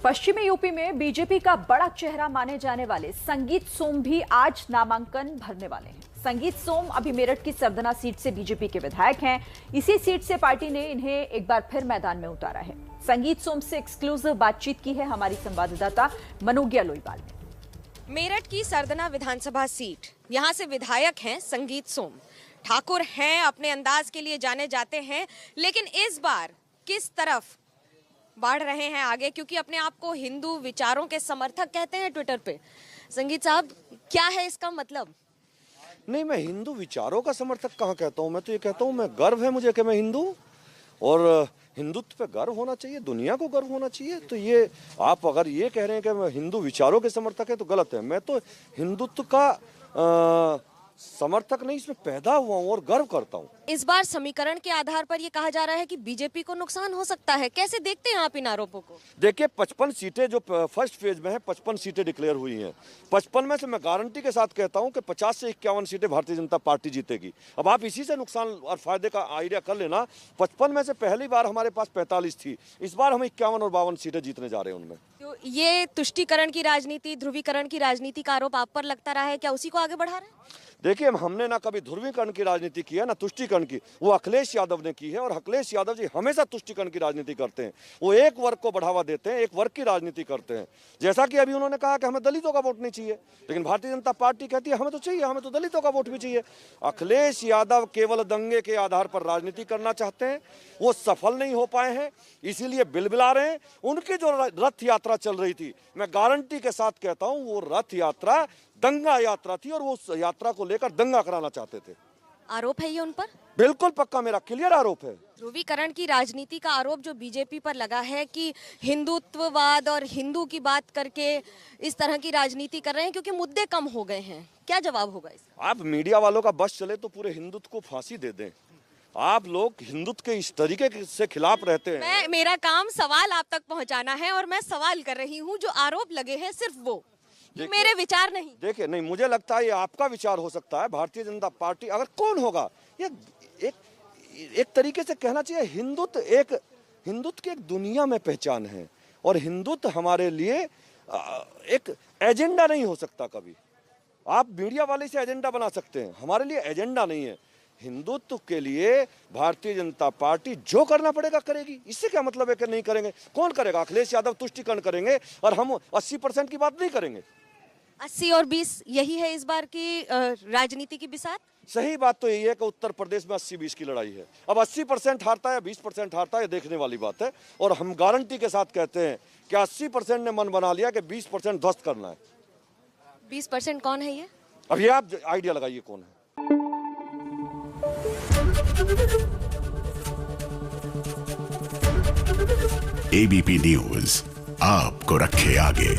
पश्चिमी यूपी में बीजेपी का बड़ा चेहरा माने जाने वाले संगीत सोम भी आज नामांकन भरने वाले हैं। संगीत सोम अभी मेरठ की सरदना सीट से बीजेपी के विधायक हैं। इसी सीट से पार्टी ने इन्हें एक बार फिर मैदान में उतारा है। संगीत सोम से एक्सक्लूसिव बातचीत की है हमारी संवाददाता मनोज्ञा लोईवाल ने। मेरठ की सरदना विधानसभा सीट, यहां से विधायक हैं संगीत सोम। ठाकुर हैं, अपने अंदाज के लिए जाने जाते हैं, लेकिन इस बार किस तरफ बढ़ रहे हैं आगे, क्योंकि अपने आप को हिंदू विचारों के समर्थक कहते हैं ट्विटर पे। संगीत साहब, क्या है इसका मतलब? नहीं, मैं हिंदू विचारों का समर्थक कहाँ कहता हूँ। मैं तो ये कहता हूँ, मैं गर्व है मुझे कि मैं हिंदू, और हिंदुत्व पे गर्व होना चाहिए, दुनिया को गर्व होना चाहिए। तो ये आप अगर ये कह रहे हैं कि मैं हिंदू विचारों के समर्थक है तो गलत है। मैं तो हिंदुत्व का समर्थक नहीं, इसमें पैदा हुआ हूँ और गर्व करता हूँ। इस बार समीकरण के आधार पर ये कहा जा रहा है कि बीजेपी को नुकसान हो सकता है। कैसे देखते हैं आप इन आरोपों को? देखिए, 55 सीटें जो फर्स्ट फेज में है, 55 सीटें डिक्लेयर हुई हैं। 55 में से मैं गारंटी के साथ कहता हूं कि 50 से 51 सीटें भारतीय जनता पार्टी जीतेगी। अब आप इसी से नुकसान और फायदे का आइडिया कर लेना। 55 में से पहली बार हमारे पास 45 थी, इस बार हम 51 और 52 सीटें जीतने जा रहे हैं उनमें। तो ये तुष्टीकरण की राजनीति, ध्रुवीकरण की राजनीति का आरोप आप पर लगता रहा है, क्या उसी को आगे बढ़ा रहे हैं? देखिए, हमने ना कभी ध्रुवीकरण की राजनीति की है ना तुष्टीकरण की, वो अखिलेश यादव ने की है। और अखिलेश यादव जी हमेशा तुष्टीकरण की राजनीति करते हैं। वो एक वर्ग को बढ़ावा देते हैं, एक वर्ग की राजनीति करते हैं। जैसा कि अभी उन्होंने कहा कि हमें दलितों का वोट नहीं चाहिए, लेकिन भारतीय जनता पार्टी कहती है हमें तो चाहिए, हमें तो दलितों का वोट भी चाहिए। अखिलेश यादव केवल दंगे के आधार पर राजनीति करना चाहते हैं, वो सफल नहीं हो पाए हैं, इसीलिए बिलबिला रहे हैं। उनकी जो रथ यात्रा चल रही थी, मैं गारंटी के साथ कहता हूं, वो रथ यात्रा दंगा यात्रा थी और वो उस यात्रा को लेकर दंगा कराना चाहते थे। आरोप है ये उन पर? बिल्कुल पक्का, मेरा क्लियर आरोप है। ध्रुवीकरण की राजनीति का आरोप जो बीजेपी पर लगा है कि हिंदुत्ववाद और हिंदू की बात करके इस तरह की राजनीति कर रहे हैं क्योंकि मुद्दे कम हो गए हैं, क्या जवाब होगा इसका? आप मीडिया वालों का बस चले तो पूरे हिंदुत्व को फांसी दे दें। आप लोग हिंदुत्व के इस तरीके से खिलाफ रहते हैं। मेरा काम सवाल आप तक पहुंचाना है और मैं सवाल कर रही हूं। जो आरोप लगे हैं सिर्फ वो, मेरे विचार नहीं। देखिए, नहीं, मुझे लगता है ये आपका विचार हो सकता है। भारतीय जनता पार्टी अगर कौन होगा, ये एक तरीके से कहना चाहिए, हिंदुत्व की एक दुनिया में पहचान है, और हिंदुत्व हमारे लिए एक एजेंडा नहीं हो सकता कभी। आप मीडिया वाले से एजेंडा बना सकते हैं, हमारे लिए एजेंडा नहीं है। हिंदुत्व के लिए भारतीय जनता पार्टी जो करना पड़ेगा करेगी। इससे क्या मतलब है कि नहीं करेंगे? कौन करेगा? अखिलेश यादव तुष्टीकरण करेंगे और हम 80% की बात नहीं करेंगे। 80 और 20 यही है इस बार की राजनीति की बिसात। सही बात तो यही है कि उत्तर प्रदेश में 80-20 की लड़ाई है। अब 80% हारता है, 20% हारता है, देखने वाली बात है। और हम गारंटी के साथ कहते हैं कि 80% ने मन बना लिया कि 20% ध्वस्त करना है। 20% कौन है ये? अब ये आप आइडिया लगाइए कौन है। एबीपी न्यूज आपको रखे आगे।